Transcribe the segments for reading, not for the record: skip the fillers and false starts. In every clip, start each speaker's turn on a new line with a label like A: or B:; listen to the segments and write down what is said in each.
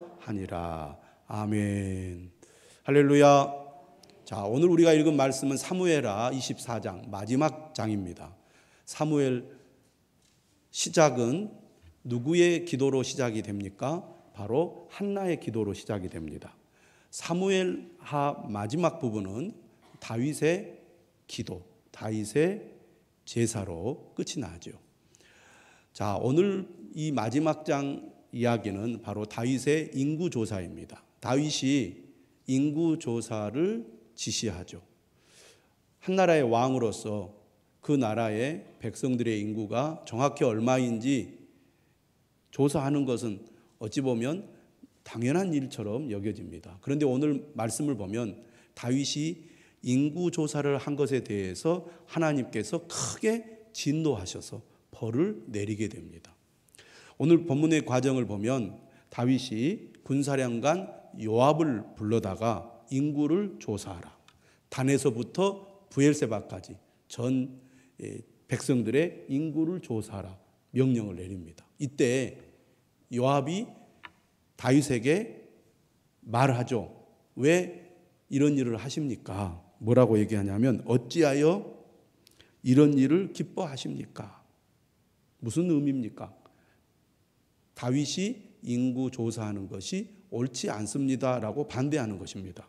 A: 하니라. 아멘. 할렐루야. 자, 오늘 우리가 읽은 말씀은 사무엘하 24장 마지막 장입니다. 사무엘 시작은 누구의 기도로 시작이 됩니까? 바로 한나의 기도로 시작이 됩니다. 사무엘하 마지막 부분은 다윗의 기도, 다윗의 제사로 끝이 나죠. 자, 오늘 이 마지막 장 이야기는 바로 다윗의 인구조사입니다. 다윗이 인구조사를 지시하죠. 한 나라의 왕으로서 그 나라의 백성들의 인구가 정확히 얼마인지 조사하는 것은 어찌 보면 당연한 일처럼 여겨집니다. 그런데 오늘 말씀을 보면 다윗이 인구조사를 한 것에 대해서 하나님께서 크게 진노하셔서 벌을 내리게 됩니다. 오늘 본문의 과정을 보면 다윗이 군사령관 요압을 불러다가 인구를 조사하라. 단에서부터 브엘세바까지 전 백성들의 인구를 조사하라 명령을 내립니다. 이때 요압이 다윗에게 말하죠. 왜 이런 일을 하십니까? 뭐라고 얘기하냐면 어찌하여 이런 일을 기뻐하십니까? 무슨 의미입니까? 다윗이 인구 조사하는 것이 옳지 않습니다라고 반대하는 것입니다.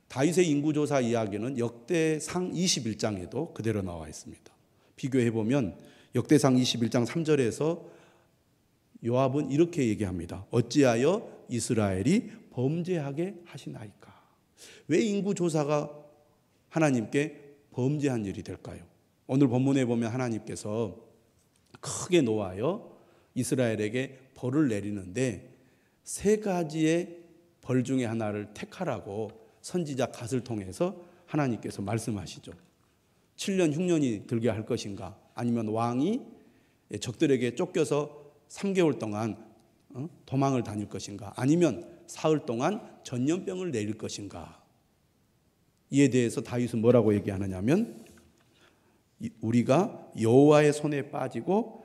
A: 다윗의 인구조사 이야기는 역대상 21장에도 그대로 나와 있습니다. 비교해보면 역대상 21장 3절에서 요압은 이렇게 얘기합니다. 어찌하여 이스라엘이 범죄하게 하시나이까? 왜 인구조사가 하나님께 범죄한 일이 될까요? 오늘 본문에 보면 하나님께서 크게 노하여 이스라엘에게 벌을 내리는데 세 가지의 벌 중에 하나를 택하라고 선지자 갓을 통해서 하나님께서 말씀하시죠. 7년 흉년이 들게 할 것인가? 아니면 왕이 적들에게 쫓겨서 3개월 동안 도망을 다닐 것인가? 아니면 사흘 동안 전염병을 내릴 것인가? 이에 대해서 다윗은 뭐라고 얘기하느냐면 우리가 여호와의 손에 빠지고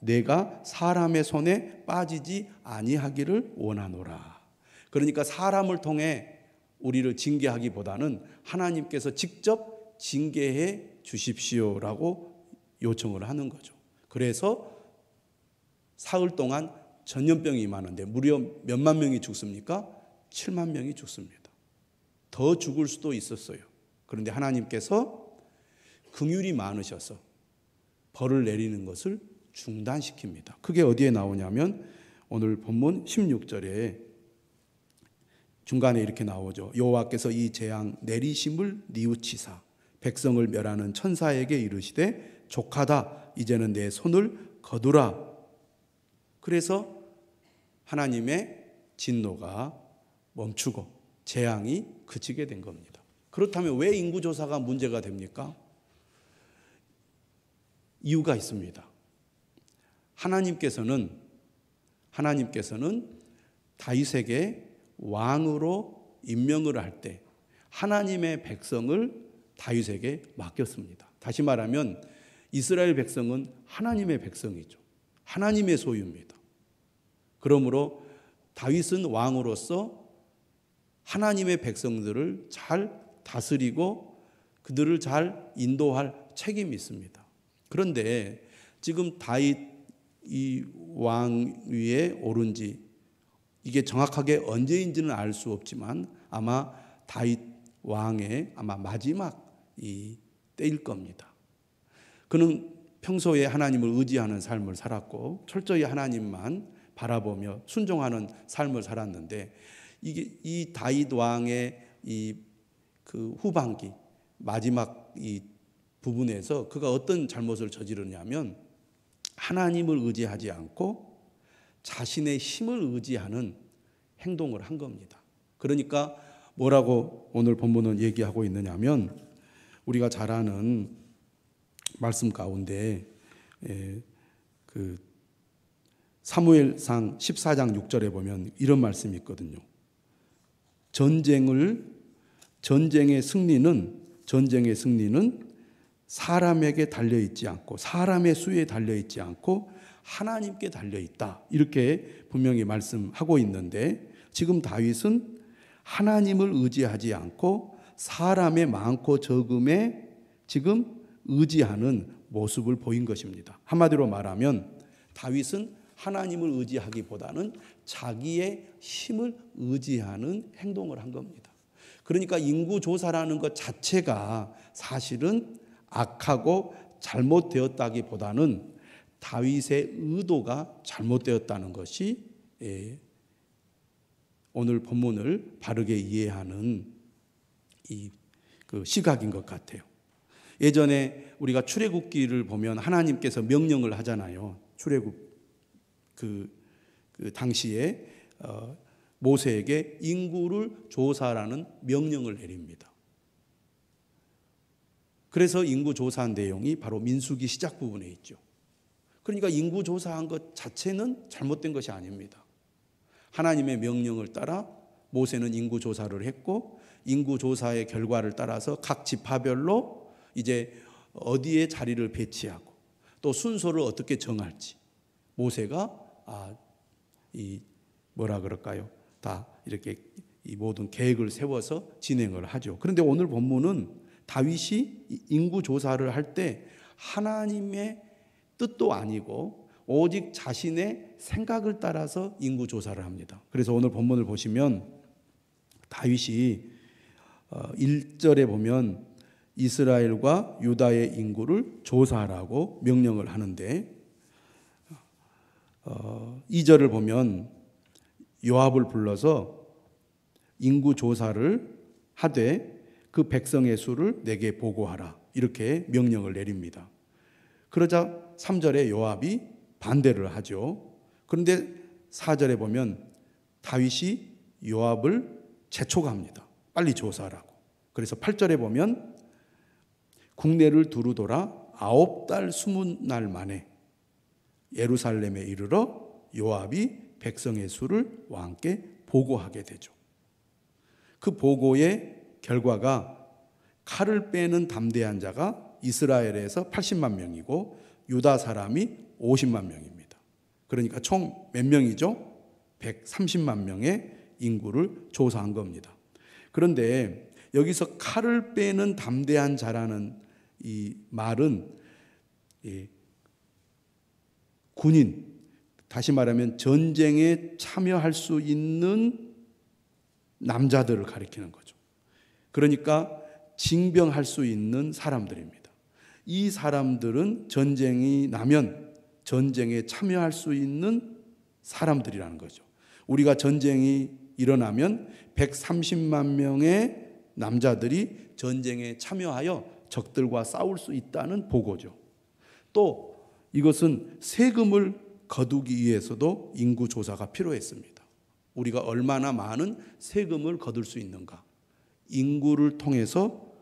A: 내가 사람의 손에 빠지지 아니하기를 원하노라. 그러니까 사람을 통해 우리를 징계하기보다는 하나님께서 직접 징계해 주십시오라고 요청을 하는 거죠. 그래서 사흘 동안 전염병이 임하는데 무려 몇만 명이 죽습니까? 7만 명이 죽습니다. 더 죽을 수도 있었어요. 그런데 하나님께서 긍휼이 많으셔서 벌을 내리는 것을 중단시킵니다. 그게 어디에 나오냐면 오늘 본문 16절에 중간에 이렇게 나오죠. 여호와께서 이 재앙 내리심을 뉘우치사 백성을 멸하는 천사에게 이르시되 족하다 이제는 내 손을 거두라. 그래서 하나님의 진노가 멈추고 재앙이 그치게 된 겁니다. 그렇다면 왜 인구조사가 문제가 됩니까? 이유가 있습니다. 하나님께서는 다윗에게 왕으로 임명을 할 때 하나님의 백성을 다윗에게 맡겼습니다. 다시 말하면 이스라엘 백성은 하나님의 백성이죠. 하나님의 소유입니다. 그러므로 다윗은 왕으로서 하나님의 백성들을 잘 다스리고 그들을 잘 인도할 책임이 있습니다. 그런데 지금 다윗 이 왕위에 오른 지 이게 정확하게 언제인지는 알 수 없지만 아마 다윗 왕의 아마 마지막 이 때일 겁니다. 그는 평소에 하나님을 의지하는 삶을 살았고 철저히 하나님만 바라보며 순종하는 삶을 살았는데 이게 이 다윗 왕의 이 그 후반기 마지막 이 부분에서 그가 어떤 잘못을 저지르냐면 하나님을 의지하지 않고 자신의 힘을 의지하는 행동을 한 겁니다. 그러니까 뭐라고 오늘 본문은 얘기하고 있느냐면 우리가 잘 아는 말씀 가운데 그 사무엘상 14장 6절에 보면 이런 말씀이 있거든요. 전쟁의 승리는 사람에게 달려있지 않고 사람의 수에 달려있지 않고 하나님께 달려 있다. 이렇게 분명히 말씀하고 있는데 지금 다윗은 하나님을 의지하지 않고 사람의 많고 적음에 지금 의지하는 모습을 보인 것입니다. 한마디로 말하면 다윗은 하나님을 의지하기보다는 자기의 힘을 의지하는 행동을 한 겁니다. 그러니까 인구조사라는 것 자체가 사실은 악하고 잘못되었다기보다는 다윗의 의도가 잘못되었다는 것이 오늘 본문을 바르게 이해하는 그 시각인 것 같아요. 예전에 우리가 출애굽기를 보면 하나님께서 명령을 하잖아요. 출애굽 그 당시에 모세에게 인구를 조사하라는 명령을 내립니다. 그래서 인구 조사한 내용이 바로 민수기 시작 부분에 있죠. 그러니까 인구 조사한 것 자체는 잘못된 것이 아닙니다. 하나님의 명령을 따라 모세는 인구 조사를 했고 인구 조사의 결과를 따라서 각 지파별로 이제 어디에 자리를 배치하고 또 순서를 어떻게 정할지 모세가 다 이렇게 이 모든 계획을 세워서 진행을 하죠. 그런데 오늘 본문은 다윗이 인구 조사를 할 때 하나님의 뜻도 아니고 오직 자신의 생각을 따라서 인구 조사를 합니다. 그래서 오늘 본문을 보시면 다윗이 1절에 보면 이스라엘과 유다의 인구를 조사하라고 명령을 하는데 2절을 보면 요압을 불러서 인구 조사를 하되 그 백성의 수를 내게 보고하라 이렇게 명령을 내립니다. 그러자 3절에 요압이 반대를 하죠. 그런데 4절에 보면 다윗이 요압을 재촉합니다. 빨리 조사하라고. 그래서 8절에 보면 국내를 두루 돌아 9달 20날 만에 예루살렘에 이르러 요압이 백성의 수를 왕께 보고하게 되죠. 그 보고의 결과가 칼을 빼는 담대한 자가 이스라엘에서 80만 명이고 유다 사람이 50만 명입니다. 그러니까 총 몇 명이죠? 130만 명의 인구를 조사한 겁니다. 그런데 여기서 칼을 빼는 담대한 자라는 이 말은 군인, 다시 말하면 전쟁에 참여할 수 있는 남자들을 가리키는 거죠. 그러니까 징병할 수 있는 사람들입니다. 이 사람들은 전쟁이 나면 전쟁에 참여할 수 있는 사람들이라는 거죠. 우리가 전쟁이 일어나면 130만 명의 남자들이 전쟁에 참여하여 적들과 싸울 수 있다는 보고죠. 또 이것은 세금을 거두기 위해서도 인구 조사가 필요했습니다. 우리가 얼마나 많은 세금을 거둘 수 있는가? 인구를 통해서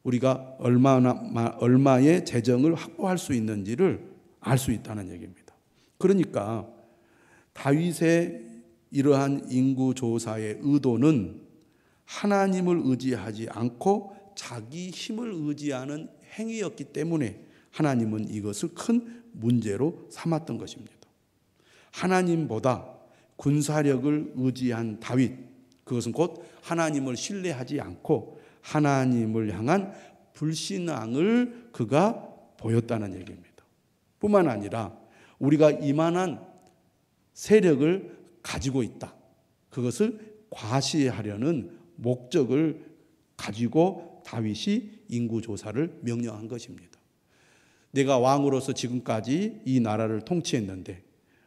A: 우리가 얼마의 재정을 확보할 수 있는지를 알 수 있다는 얘기입니다. 그러니까 다윗의 이러한 인구 조사의 의도는 하나님을 의지하지 않고 자기 힘을 의지하는 행위였기 때문에 하나님은 이것을 큰 문제로 삼았던 것입니다. 하나님보다 군사력을 의지한 다윗, 그것은 곧 하나님을 신뢰하지 않고 하나님을 향한 불신앙을 그가 보였다는 얘기입니다. 뿐만 아니라 우리가 이만한 세력을 가지고 있다. 그것을 과시하려는 목적을 가지고 다윗이 인구조사를 명령한 것입니다. 내가 왕으로서 지금까지 이 나라를 통치했는데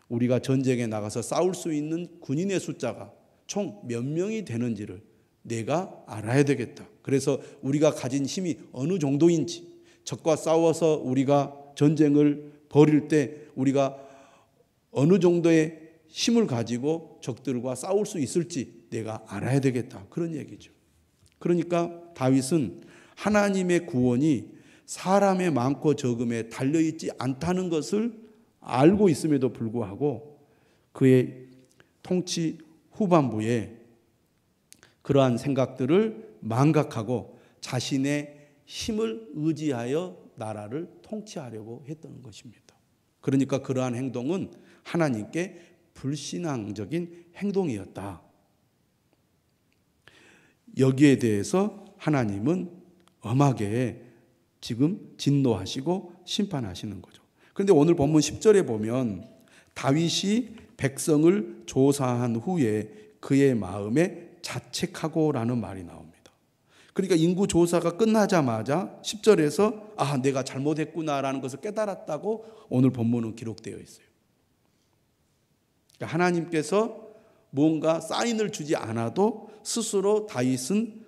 A: 우리가 전쟁에 나가서 싸울 수 있는 군인의 숫자가 총 몇 명이 되는지를 내가 알아야 되겠다. 그래서 우리가 가진 힘이 어느 정도인지, 적과 싸워서 우리가 전쟁을 벌일 때 우리가 어느 정도의 힘을 가지고 적들과 싸울 수 있을지 내가 알아야 되겠다. 그런 얘기죠. 그러니까 다윗은 하나님의 구원이 사람의 많고 적음에 달려있지 않다는 것을 알고 있음에도 불구하고 그의 통치 후반부에 그러한 생각들을 망각하고 자신의 힘을 의지하여 나라를 통치하려고 했던 것입니다. 그러니까 그러한 행동은 하나님께 불신앙적인 행동이었다. 여기에 대해서 하나님은 엄하게 지금 진노하시고 심판하시는 거죠. 그런데 오늘 본문 10절에 보면 다윗이 백성을 조사한 후에 그의 마음에 자책하고라는 말이 나옵니다. 그러니까 인구 조사가 끝나자마자 10절에서 내가 잘못했구나라는 것을 깨달았다고 오늘 본문은 기록되어 있어요. 그러니까 하나님께서 뭔가 사인을 주지 않아도 스스로 다윗은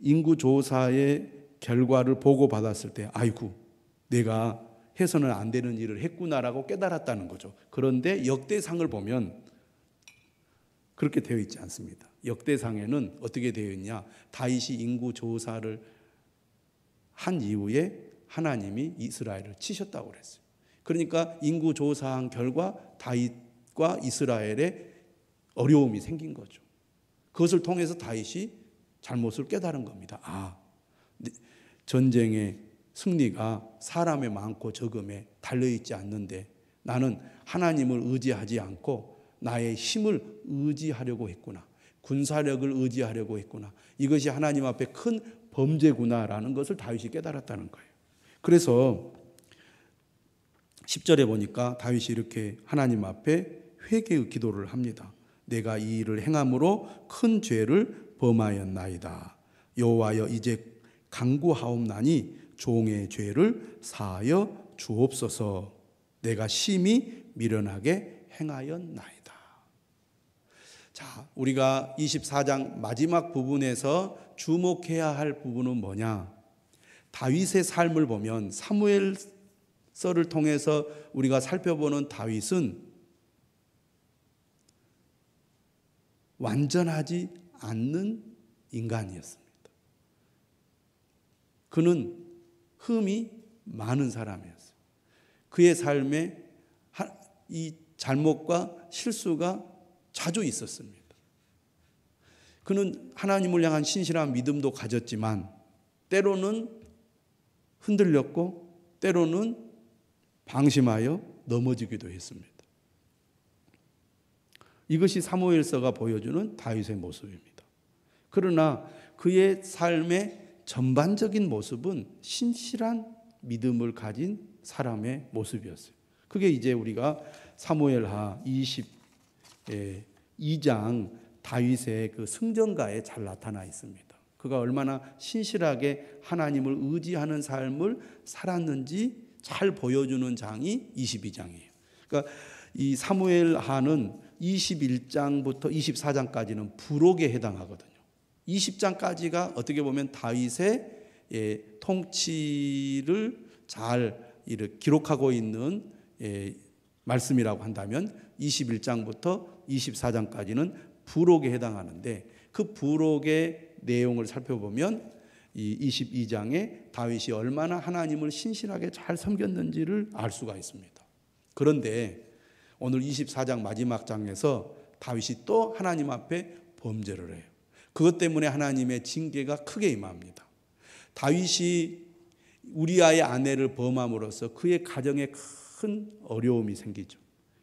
A: 인구 조사의 결과를 보고받았을 때 아이고 내가 해서는 안 되는 일을 했구나라고 깨달았다는 거죠. 그런데 역대상을 보면 그렇게 되어 있지 않습니다. 역대상에는 어떻게 되어 있냐? 다윗이 인구 조사를 한 이후에 하나님이 이스라엘을 치셨다고 그랬어요. 그러니까 인구 조사한 결과 다윗과 이스라엘의 어려움이 생긴 거죠. 그것을 통해서 다윗이 잘못을 깨달은 겁니다. 전쟁의 승리가 사람의 많고 적음에 달려있지 않는데 나는 하나님을 의지하지 않고 나의 힘을 의지하려고 했구나. 군사력을 의지하려고 했구나. 이것이 하나님 앞에 큰 범죄구나라는 것을 다윗이 깨달았다는 거예요. 그래서 10절에 보니까 다윗이 이렇게 하나님 앞에 회개의 기도를 합니다. 내가 이 일을 행함으로 큰 죄를 범하였나이다. 여호와여 이제 간구하옵나니 종의 죄를 사하여 주옵소서. 내가 심히 미련하게 행하였나이다. 자, 우리가 24장 마지막 부분에서 주목해야 할 부분은 뭐냐? 다윗의 삶을 보면 사무엘서를 통해서 우리가 살펴보는 다윗은 완전하지 않는 인간이었습니다. 그는 흠이 많은 사람이었어요. 그의 삶에 이 잘못과 실수가 자주 있었습니다. 그는 하나님을 향한 신실한 믿음도 가졌지만 때로는 흔들렸고 때로는 방심하여 넘어지기도 했습니다. 이것이 사무엘서가 보여주는 다윗의 모습입니다. 그러나 그의 삶의 전반적인 모습은 신실한 믿음을 가진 사람의 모습이었어요. 그게 이제 우리가 사무엘하 22장 다윗의 그 승전가에 잘 나타나 있습니다. 그가 얼마나 신실하게 하나님을 의지하는 삶을 살았는지 잘 보여주는 장이 22장이에요. 그러니까 이 사무엘하는 21장부터 24장까지는 부록에 해당하거든요. 20장까지가 어떻게 보면 다윗의 통치를 잘 기록하고 있는 말씀이라고 한다면 21장부터 24장까지는 부록에 해당하는데 그 부록의 내용을 살펴보면 이 22장에 다윗이 얼마나 하나님을 신실하게 잘 섬겼는지를 알 수가 있습니다. 그런데 오늘 24장 마지막 장에서 다윗이 또 하나님 앞에 범죄를 해요. 그것 때문에 하나님의 징계가 크게 임합니다. 다윗이 우리아의 아내를 범함으로써 그의 가정에 큰 어려움이 생기죠.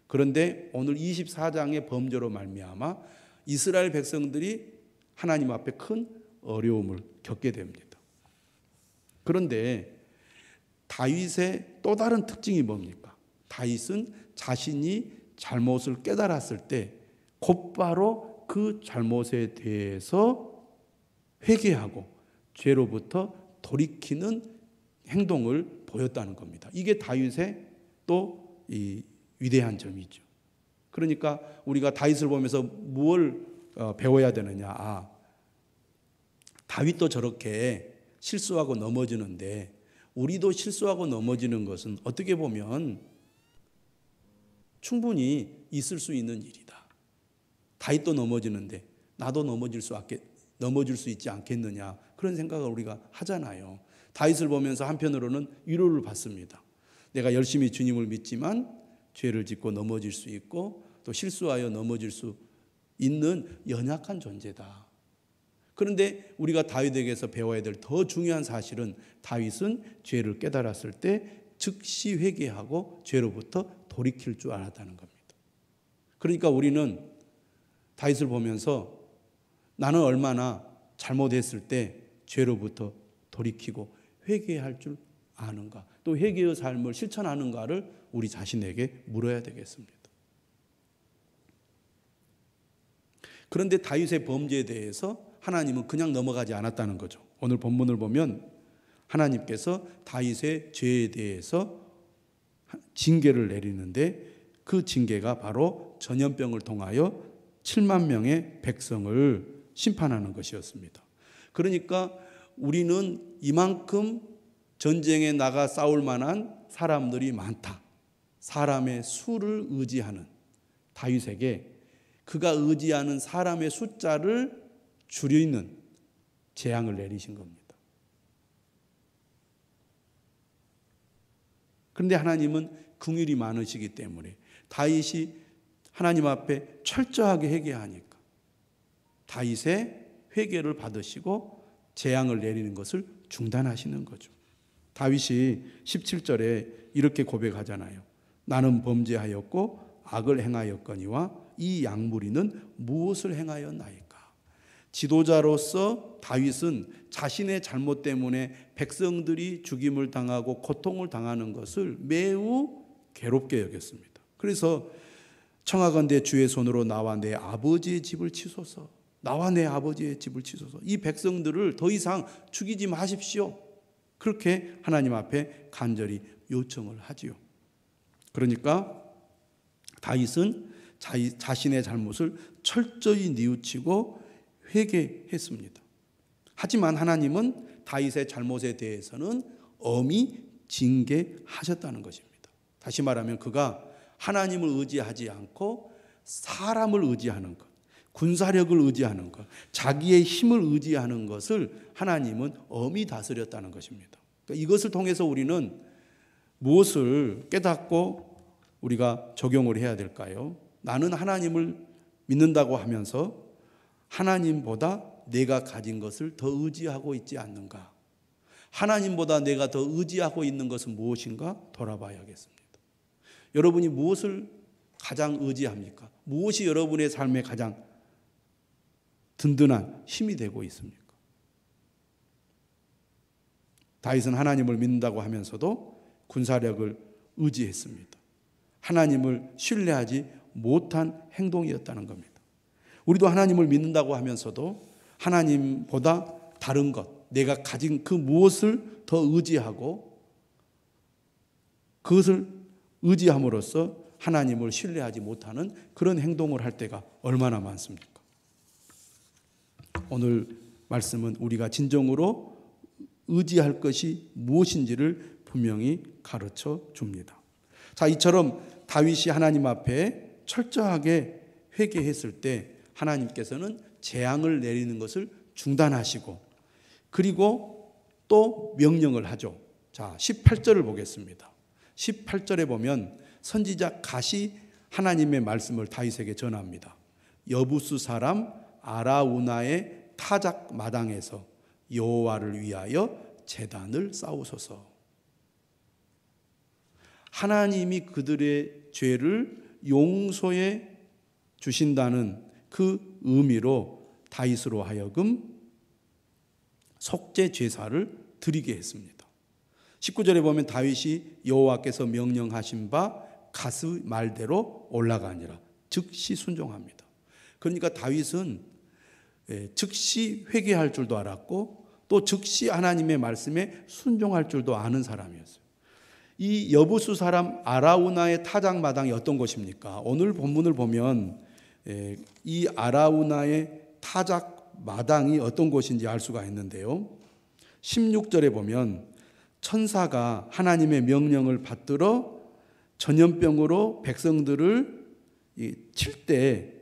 A: 그런데 오늘 24장의 범죄로 말미암아 이스라엘 백성들이 하나님 앞에 큰 어려움을 겪게 됩니다. 그런데 다윗의 또 다른 특징이 뭡니까? 다윗은 자신이 잘못을 깨달았을 때 곧바로 그 잘못에 대해서 회개하고 죄로부터 돌이키는 행동을 보였다는 겁니다. 이게 다윗의 또 이 위대한 점이죠. 그러니까 우리가 다윗을 보면서 무엇을 배워야 되느냐? 다윗도 저렇게 실수하고 넘어지는데 우리도 실수하고 넘어지는 것은 어떻게 보면 충분히 있을 수 있는 일이다. 다윗도 넘어지는데 나도 넘어질 수 있지 않겠느냐, 그런 생각을 우리가 하잖아요. 다윗을 보면서 한편으로는 위로를 받습니다. 내가 열심히 주님을 믿지만 죄를 짓고 넘어질 수 있고 또 실수하여 넘어질 수 있는 연약한 존재다. 그런데 우리가 다윗에게서 배워야 될 더 중요한 사실은 다윗은 죄를 깨달았을 때 즉시 회개하고 죄로부터 돌이킬 줄 알았다는 겁니다. 그러니까 우리는 다윗을 보면서 나는 얼마나 잘못했을 때 죄로부터 돌이키고 회개할 줄 아는가, 또 회개의 삶을 실천하는가를 우리 자신에게 물어야 되겠습니다. 그런데 다윗의 범죄에 대해서 하나님은 그냥 넘어가지 않았다는 거죠. 오늘 본문을 보면 하나님께서 다윗의 죄에 대해서 징계를 내리는데 그 징계가 바로 전염병을 통하여 7만 명의 백성을 심판하는 것이었습니다. 그러니까 우리는 이만큼 전쟁에 나가 싸울 만한 사람들이 많다. 사람의 수를 의지하는 다윗에게 그가 의지하는 사람의 숫자를 줄이는 재앙을 내리신 겁니다. 그런데 하나님은 긍휼이 많으시기 때문에 다윗이 하나님 앞에 철저하게 회개하니까 다윗의 회개를 받으시고 재앙을 내리는 것을 중단하시는 거죠. 다윗이 17절에 이렇게 고백하잖아요. 나는 범죄하였고 악을 행하였거니와 이 양무리는 무엇을 행하였나이까. 지도자로서 다윗은 자신의 잘못 때문에 백성들이 죽임을 당하고 고통을 당하는 것을 매우 괴롭게 여겼습니다. 그래서 청하건대 주의 손으로 나와 내 아버지의 집을 치소서. 나와 내 아버지의 집을 치소서. 이 백성들을 더 이상 죽이지 마십시오. 그렇게 하나님 앞에 간절히 요청을 하지요. 그러니까 다윗은 자신의 잘못을 철저히 뉘우치고 회개했습니다. 하지만 하나님은 다윗의 잘못에 대해서는 엄히 징계하셨다는 것입니다. 다시 말하면 그가 하나님을 의지하지 않고 사람을 의지하는 것, 군사력을 의지하는 것, 자기의 힘을 의지하는 것을 하나님은 엄히 다스렸다는 것입니다. 그러니까 이것을 통해서 우리는 무엇을 깨닫고 우리가 적용을 해야 될까요? 나는 하나님을 믿는다고 하면서 하나님보다 내가 가진 것을 더 의지하고 있지 않는가? 하나님보다 내가 더 의지하고 있는 것은 무엇인가 돌아봐야겠습니다. 여러분이 무엇을 가장 의지합니까? 무엇이 여러분의 삶에 가장 든든한 힘이 되고 있습니까? 다윗은 하나님을 믿는다고 하면서도 군사력을 의지했습니다. 하나님을 신뢰하지 못한 행동이었다는 겁니다. 우리도 하나님을 믿는다고 하면서도 하나님보다 다른 것, 내가 가진 그 무엇을 더 의지하고 그것을 의지함으로써 하나님을 신뢰하지 못하는 그런 행동을 할 때가 얼마나 많습니까? 오늘 말씀은 우리가 진정으로 의지할 것이 무엇인지를 분명히 가르쳐 줍니다. 자, 이처럼 다윗이 하나님 앞에 철저하게 회개했을 때 하나님께서는 재앙을 내리는 것을 중단하시고 그리고 또 명령을 하죠. 자, 18절을 보겠습니다. 18절에 보면 선지자 갓이 하나님의 말씀을 다윗에게 전합니다. 여부수 사람 아라우나의 타작 마당에서 여호와를 위하여 제단을 쌓으소서. 하나님이 그들의 죄를 용서해 주신다는 그 의미로 다윗으로 하여금 속죄 제사를 드리게 했습니다. 19절에 보면 다윗이 여호와께서 명령하신 바 갓의 말대로 올라가니라. 즉시 순종합니다. 그러니까 다윗은 즉시 회개할 줄도 알았고 또 즉시 하나님의 말씀에 순종할 줄도 아는 사람이었어요. 이 여부수 사람 아라우나의 타작 마당이 어떤 곳입니까? 오늘 본문을 보면 이 아라우나의 타작 마당이 어떤 곳인지 알 수가 있는데요. 16절에 보면 천사가 하나님의 명령을 받들어 전염병으로 백성들을 칠 때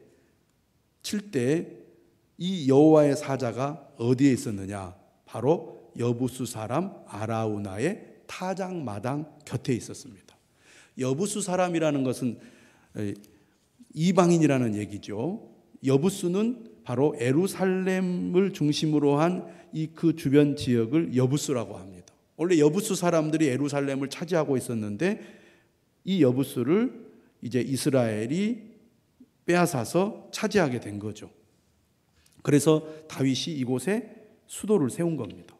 A: 이 여호와의 사자가 어디에 있었느냐? 바로 여부수 사람 아라우나의 타작 마당 곁에 있었습니다. 여부수 사람이라는 것은 이방인이라는 얘기죠. 여부수는 바로 예루살렘을 중심으로 한 이 그 주변 지역을 여부수라고 합니다. 원래 여부수 사람들이 예루살렘을 차지하고 있었는데 이 여부수를 이제 이스라엘이 빼앗아서 차지하게 된 거죠. 그래서 다윗이 이곳에 수도를 세운 겁니다.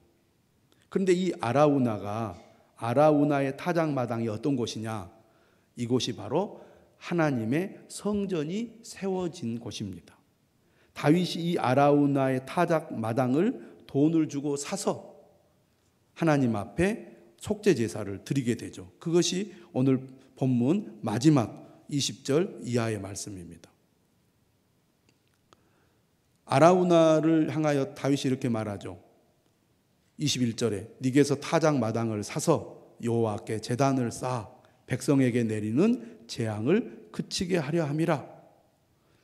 A: 그런데 이 아라우나의 타작마당이 어떤 곳이냐? 이곳이 바로 하나님의 성전이 세워진 곳입니다. 다윗이 이 아라우나의 타작마당을 돈을 주고 사서 하나님 앞에 속죄 제사를 드리게 되죠. 그것이 오늘 본문 마지막 20절 이하의 말씀입니다. 아라우나를 향하여 다윗이 이렇게 말하죠. 21절에 네게서 타작마당을 사서 여호와께 제단을 쌓아 백성에게 내리는 재앙을 그치게 하려 함이라.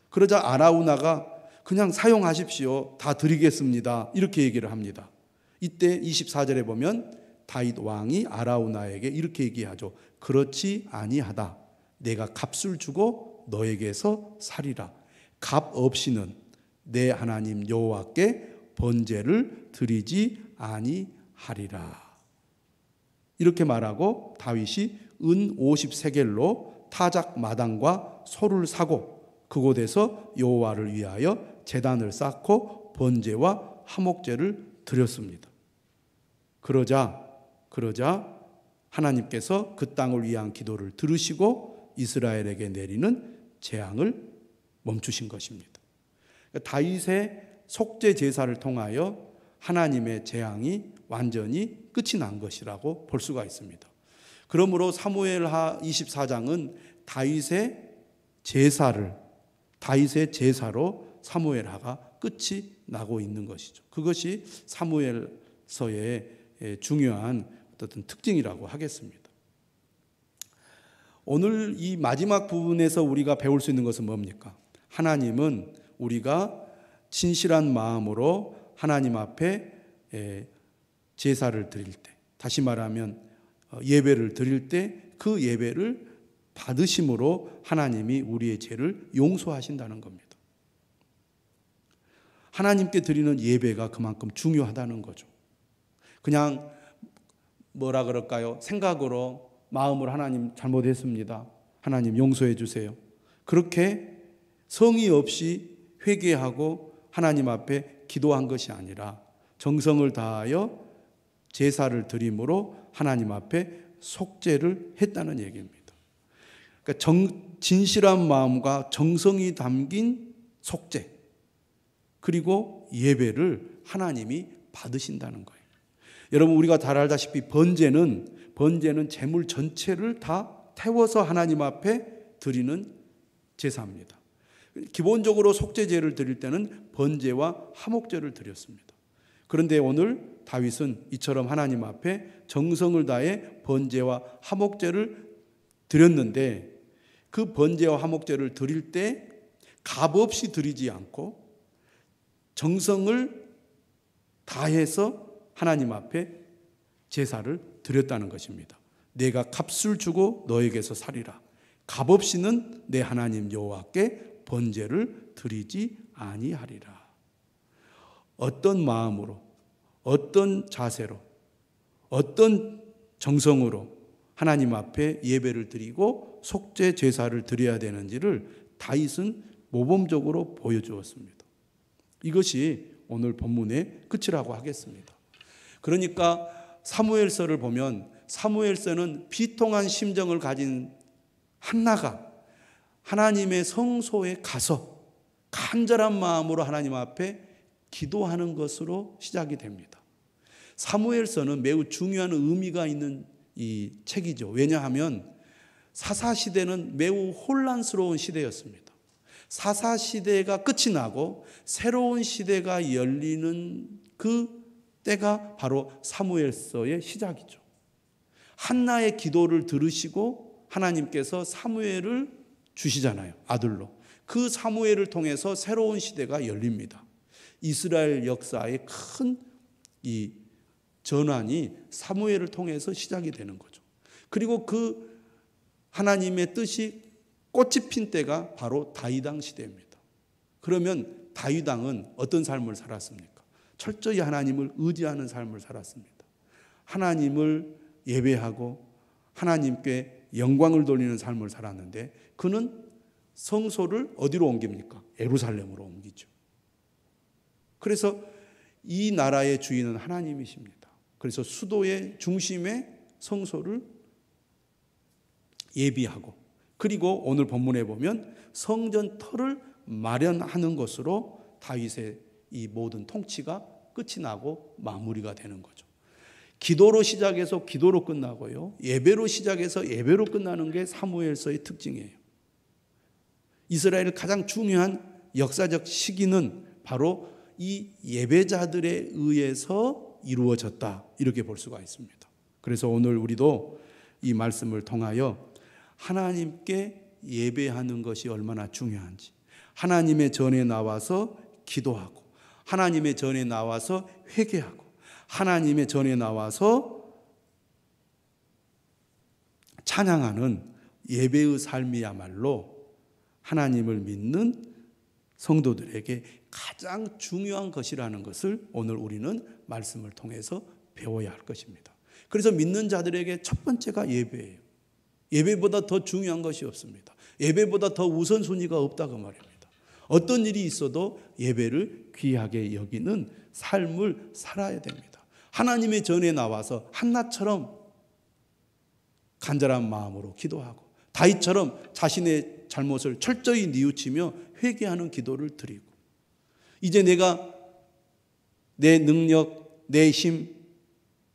A: 그러자 아라우나가 그냥 사용하십시오. 다 드리겠습니다. 이렇게 얘기를 합니다. 이때 24절에 보면 다윗 왕이 아라우나에게 이렇게 얘기하죠. 그렇지 아니하다. 내가 값을 주고 너에게서 살이라. 값 없이는 내 하나님 여호와께 번제를 드리지 아니하리라. 이렇게 말하고 다윗이 은 50세겔로 타작 마당과 소를 사고 그곳에서 여호와를 위하여 제단을 쌓고 번제와 화목제를 드렸습니다. 그러자 하나님께서 그 땅을 위한 기도를 들으시고 이스라엘에게 내리는 재앙을 멈추신 것입니다. 다윗의 속죄 제사를 통하여 하나님의 재앙이 완전히 끝이 난 것이라고 볼 수가 있습니다. 그러므로 사무엘하 24장은 다윗의 제사로 사무엘하가 끝이 나고 있는 것이죠. 그것이 사무엘서의 중요한 어떤 특징이라고 하겠습니다. 오늘 이 마지막 부분에서 우리가 배울 수 있는 것은 뭡니까? 하나님은 우리가 진실한 마음으로 하나님 앞에 제사를 드릴 때, 다시 말하면 예배를 드릴 때 그 예배를 받으심으로 하나님이 우리의 죄를 용서하신다는 겁니다. 하나님께 드리는 예배가 그만큼 중요하다는 거죠. 그냥 뭐라 그럴까요? 생각으로 마음으로 하나님 잘못했습니다. 하나님 용서해 주세요. 그렇게 성의 없이 회개하고 하나님 앞에 기도한 것이 아니라 정성을 다하여 제사를 드림으로 하나님 앞에 속죄를 했다는 얘기입니다. 그러니까 진실한 마음과 정성이 담긴 속죄 그리고 예배를 하나님이 받으신다는 거예요. 여러분 우리가 잘 알다시피 번제는 재물 전체를 다 태워서 하나님 앞에 드리는 제사입니다. 기본적으로 속죄제를 드릴 때는 번제와 화목제를 드렸습니다. 그런데 오늘 다윗은 이처럼 하나님 앞에 정성을 다해 번제와 화목제를 드렸는데 그 번제와 화목제를 드릴 때 값없이 드리지 않고 정성을 다해서 하나님 앞에 제사를 드렸다는 것입니다. 내가 값을 주고 너에게서 살이라. 값없이는 내 하나님 여호와께 번제를 드리지 아니하리라. 어떤 마음으로, 어떤 자세로, 어떤 정성으로 하나님 앞에 예배를 드리고 속죄 제사를 드려야 되는지를 다윗은 모범적으로 보여주었습니다. 이것이 오늘 본문의 끝이라고 하겠습니다. 그러니까 사무엘서를 보면 사무엘서는 비통한 심정을 가진 한나가 하나님의 성소에 가서 간절한 마음으로 하나님 앞에 기도하는 것으로 시작이 됩니다. 사무엘서는 매우 중요한 의미가 있는 이 책이죠. 왜냐하면 사사시대는 매우 혼란스러운 시대였습니다. 사사시대가 끝이 나고 새로운 시대가 열리는 그 때가 바로 사무엘서의 시작이죠. 한나의 기도를 들으시고 하나님께서 사무엘을 주시잖아요. 아들로. 그 사무엘을 통해서 새로운 시대가 열립니다. 이스라엘 역사의 큰 이 전환이 사무엘을 통해서 시작이 되는 거죠. 그리고 그 하나님의 뜻이 꽃이 핀 때가 바로 다윗 왕 시대입니다. 그러면 다윗 왕은 어떤 삶을 살았습니까? 철저히 하나님을 의지하는 삶을 살았습니다. 하나님을 예배하고 하나님께 영광을 돌리는 삶을 살았는데 그는 성소를 어디로 옮깁니까? 예루살렘으로 옮기죠. 그래서 이 나라의 주인은 하나님이십니다. 그래서 수도의 중심에 성소를 예비하고, 그리고 오늘 본문에 보면 성전 터를 마련하는 것으로 다윗의 이 모든 통치가 끝이 나고 마무리가 되는 거죠. 기도로 시작해서 기도로 끝나고요, 예배로 시작해서 예배로 끝나는 게 사무엘서의 특징이에요. 이스라엘의 가장 중요한 역사적 시기는 바로 이 예배자들에 의해서 이루어졌다, 이렇게 볼 수가 있습니다. 그래서 오늘 우리도 이 말씀을 통하여 하나님께 예배하는 것이 얼마나 중요한지, 하나님의 전에 나와서 기도하고, 하나님의 전에 나와서 회개하고, 하나님의 전에 나와서 찬양하는 예배의 삶이야말로 하나님을 믿는 성도들에게 가장 중요한 것이라는 것을 오늘 우리는 말씀을 통해서 배워야 할 것입니다. 그래서 믿는 자들에게 첫 번째가 예배예요. 예배보다 더 중요한 것이 없습니다. 예배보다 더 우선순위가 없다고 말입니다. 어떤 일이 있어도 예배를 귀하게 여기는 삶을 살아야 됩니다. 하나님의 전에 나와서 한나처럼 간절한 마음으로 기도하고, 다윗처럼 자신의 잘못을 철저히 뉘우치며 회개하는 기도를 드리고, 이제 내가 내 능력, 내 힘,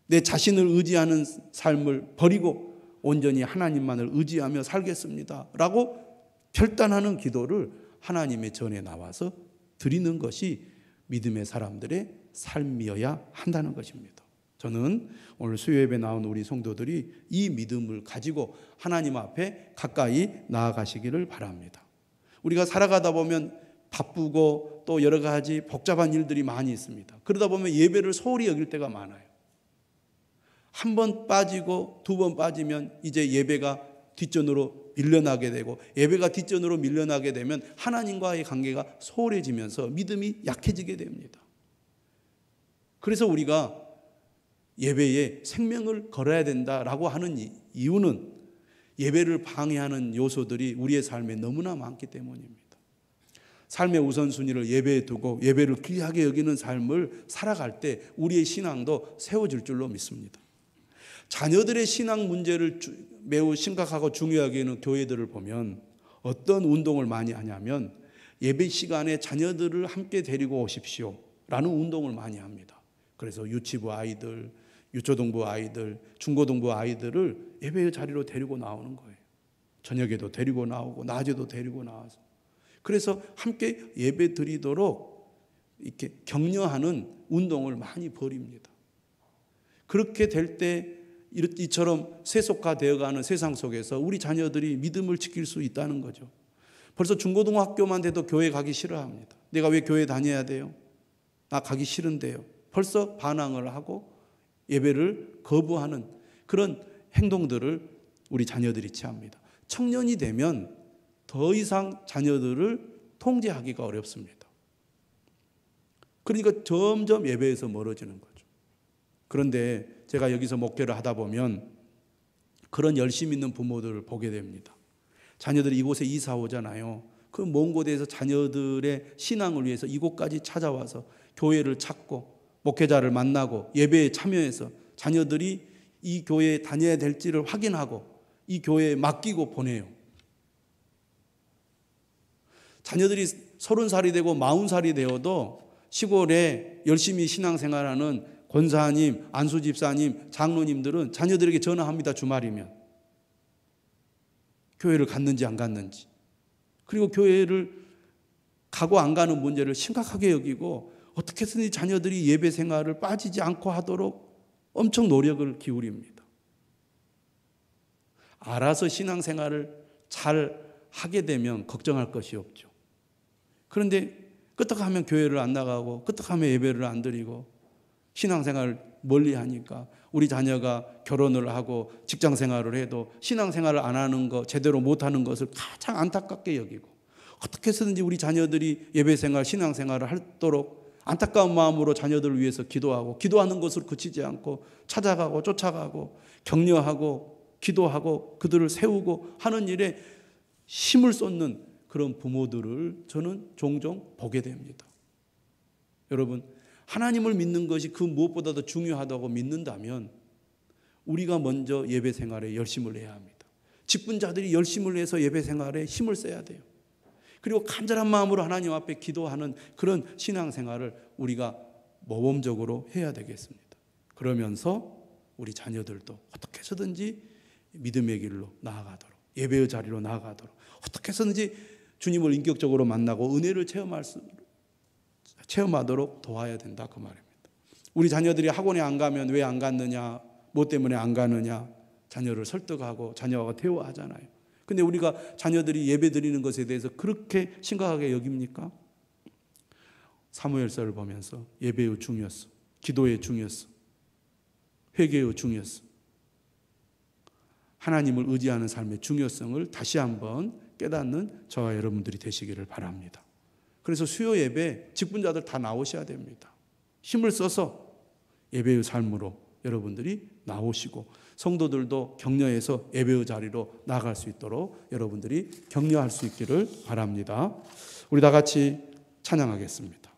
A: 내 자신을 의지하는 삶을 버리고 온전히 하나님만을 의지하며 살겠습니다 라고 결단하는 기도를 하나님의 전에 나와서 드리는 것이 믿음의 사람들의 삶이어야 한다는 것입니다. 저는 오늘 수요예배 나온 우리 성도들이 이 믿음을 가지고 하나님 앞에 가까이 나아가시기를 바랍니다. 우리가 살아가다 보면 바쁘고 또 여러 가지 복잡한 일들이 많이 있습니다. 그러다 보면 예배를 소홀히 여길 때가 많아요. 한 번 빠지고 두 번 빠지면 이제 예배가 뒷전으로 밀려나게 되고, 예배가 뒷전으로 밀려나게 되면 하나님과의 관계가 소홀해지면서 믿음이 약해지게 됩니다. 그래서 우리가 예배에 생명을 걸어야 된다라고 하는 이유는 예배를 방해하는 요소들이 우리의 삶에 너무나 많기 때문입니다. 삶의 우선순위를 예배에 두고 예배를 귀하게 여기는 삶을 살아갈 때 우리의 신앙도 세워질 줄로 믿습니다. 자녀들의 신앙 문제를 매우 심각하고 중요하게 여기는 교회들을 보면 어떤 운동을 많이 하냐면, 예배 시간에 자녀들을 함께 데리고 오십시오 라는 운동을 많이 합니다. 그래서 유치부 아이들, 유초등부 아이들, 중고등부 아이들을 예배의 자리로 데리고 나오는 거예요. 저녁에도 데리고 나오고 낮에도 데리고 나와서, 그래서 함께 예배 드리도록 이렇게 격려하는 운동을 많이 벌입니다. 그렇게 될 때 이처럼 세속화되어가는 세상 속에서 우리 자녀들이 믿음을 지킬 수 있다는 거죠. 벌써 중고등학교만 돼도 교회 가기 싫어합니다. 내가 왜 교회 다녀야 돼요? 나 가기 싫은데요. 벌써 반항을 하고 예배를 거부하는 그런 행동들을 우리 자녀들이 취합니다. 청년이 되면 더 이상 자녀들을 통제하기가 어렵습니다. 그러니까 점점 예배에서 멀어지는 거죠. 그런데 제가 여기서 목회를 하다 보면 그런 열심 있는 부모들을 보게 됩니다. 자녀들이 이곳에 이사 오잖아요. 그 먼 곳에서 자녀들의 신앙을 위해서 이곳까지 찾아와서 교회를 찾고 목회자를 만나고 예배에 참여해서 자녀들이 이 교회에 다녀야 될지를 확인하고 이 교회에 맡기고 보내요. 자녀들이 30살이 되고 40살이 되어도 시골에 열심히 신앙생활하는 권사님, 안수집사님, 장로님들은 자녀들에게 전화합니다. 주말이면 교회를 갔는지 안 갔는지, 그리고 교회를 가고 안 가는 문제를 심각하게 여기고 어떻게 해서든지 자녀들이 예배 생활을 빠지지 않고 하도록 엄청 노력을 기울입니다. 알아서 신앙생활을 잘 하게 되면 걱정할 것이 없죠. 그런데 끄떡하면 교회를 안 나가고 끄떡하면 예배를 안 드리고 신앙생활을 멀리 하니까 우리 자녀가 결혼을 하고 직장생활을 해도 신앙생활을 안 하는 것, 제대로 못하는 것을 가장 안타깝게 여기고, 어떻게 해서든지 우리 자녀들이 예배생활, 신앙생활을 하도록 안타까운 마음으로 자녀들을 위해서 기도하고 기도하는 것으로 그치지 않고 찾아가고 쫓아가고 격려하고 기도하고 그들을 세우고 하는 일에 힘을 쏟는 그런 부모들을 저는 종종 보게 됩니다. 여러분, 하나님을 믿는 것이 그 무엇보다도 중요하다고 믿는다면 우리가 먼저 예배 생활에 열심을 내야 합니다. 직분자들이 열심을 내서 예배 생활에 힘을 써야 돼요. 그리고 간절한 마음으로 하나님 앞에 기도하는 그런 신앙생활을 우리가 모범적으로 해야 되겠습니다. 그러면서 우리 자녀들도 어떻게 해서든지 믿음의 길로 나아가도록, 예배의 자리로 나아가도록, 어떻게 해서든지 주님을 인격적으로 만나고 은혜를 체험하도록 도와야 된다, 그 말입니다. 우리 자녀들이 학원에 안 가면 왜 안 갔느냐, 뭐 때문에 안 가느냐, 자녀를 설득하고 자녀가 대화하잖아요. 근데 우리가 자녀들이 예배 드리는 것에 대해서 그렇게 심각하게 여깁니까? 사무엘서를 보면서 예배의 중요성, 기도의 중요성, 회개의 중요성, 하나님을 의지하는 삶의 중요성을 다시 한번 깨닫는 저와 여러분들이 되시기를 바랍니다. 그래서 수요 예배 직분자들 다 나오셔야 됩니다. 힘을 써서 예배의 삶으로 여러분들이 나오시고 성도들도 격려해서 예배의 자리로 나아갈 수 있도록 여러분들이 격려할 수 있기를 바랍니다. 우리 다 같이 찬양하겠습니다.